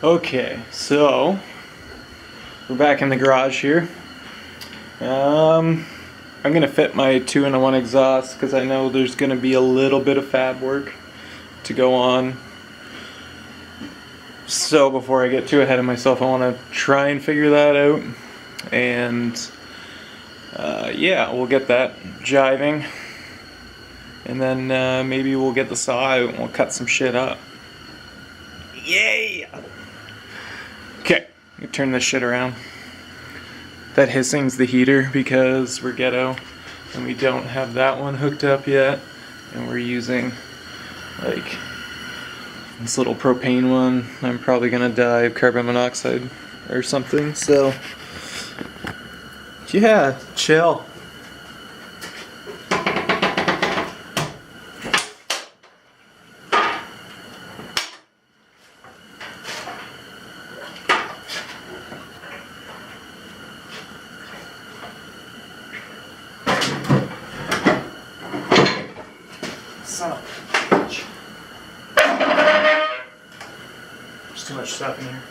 Okay, so we're back in the garage here. I'm gonna fit my 2-in-1 exhaust because I know there's gonna be a little bit of fab work to go on. So before I get too ahead of myself, I want to try and figure that out, and yeah, we'll get that jiving, and then maybe we'll get the saw out and we'll cut some shit up. Yay! Okay, let me turn this shit around. That hissing's the heater because we're ghetto and we don't have that one hooked up yet, and we're using like this little propane one. I'm probably gonna die of carbon monoxide or something, so yeah, chill. Son of a bitch. There's too much stuff in here.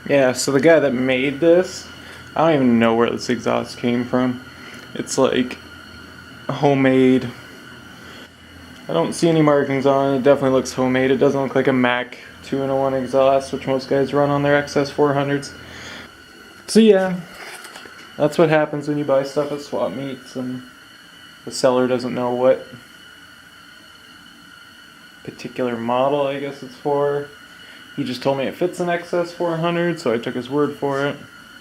Yeah, so the guy that made this, I don't even know where this exhaust came from. It's like homemade. I don't see any markings on it. It definitely looks homemade. It doesn't look like a Mac 2-in-1 exhaust, which most guys run on their XS400s. So yeah, that's what happens when you buy stuff at swap meets and the seller doesn't know what particular model I guess it's for. He just told me it fits an XS400, so I took his word for it.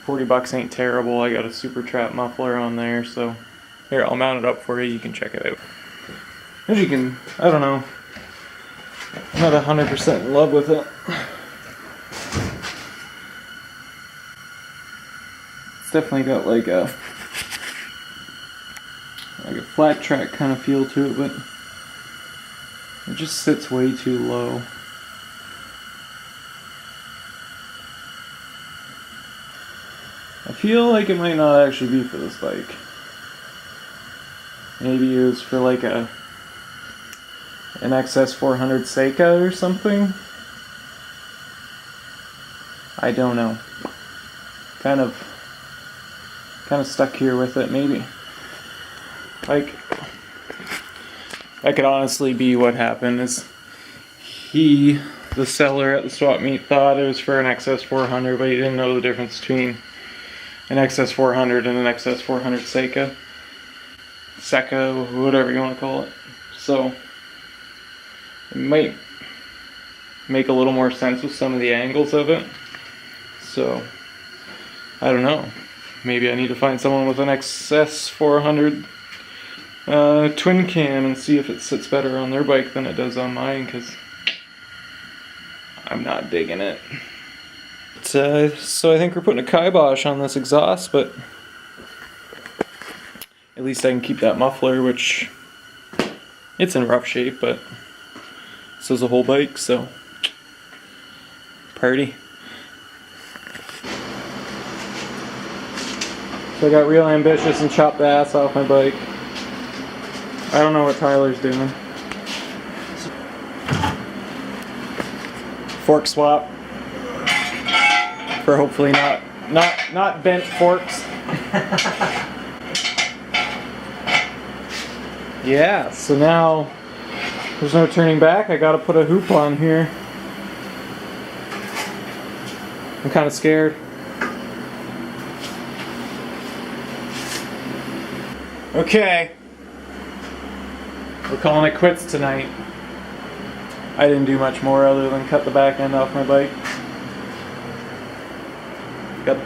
40 bucks ain't terrible. I got a super trap muffler on there, so here, I'll mount it up for you. You can check it out. As you can, I don't know, I'm not 100% in love with it. It's definitely got like a flat track kind of feel to it, but it just sits way too low. I feel like it might not actually be for this bike. Maybe it was for like an XS400 Seika or something. I don't know. Kind of stuck here with it, maybe. Like, that could honestly be what happened. Is the seller at the swap meet, thought it was for an XS400, but he didn't know the difference between an XS400 and an XS400 Seika, whatever you want to call it. So it might make a little more sense with some of the angles of it. So I don't know. Maybe I need to find someone with an XS400 twin cam and see if it sits better on their bike than it does on mine, because I'm not digging it. So I think we're putting a kibosh on this exhaust, but at least I can keep that muffler, which it's in rough shape, but so is the whole bike, so party. So I got real ambitious and chopped the ass off my bike. I don't know what Tyler's doing. Fork swap. For hopefully not bent forks. Yeah, so now there's no turning back. I gotta put a hoop on here. I'm kind of scared. Okay, we're calling it quits tonight. I didn't do much more other than cut the back end off my bike. Got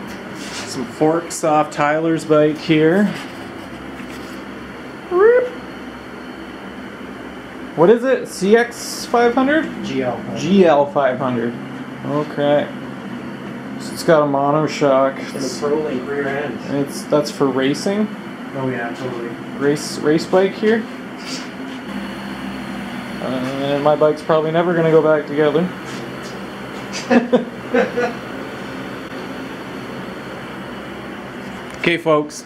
some forks off Tyler's bike here. What is it? CX500? GL500. Okay. So it's got a monoshock. And a pro-link rear end. And that's for racing? Oh yeah, totally. Race bike here? And my bike's probably never going to go back together. Okay, folks.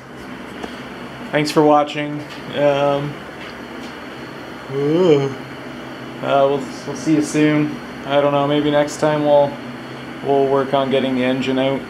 Thanks for watching. We'll see you soon. I don't know. Maybe next time we'll work on getting the engine out.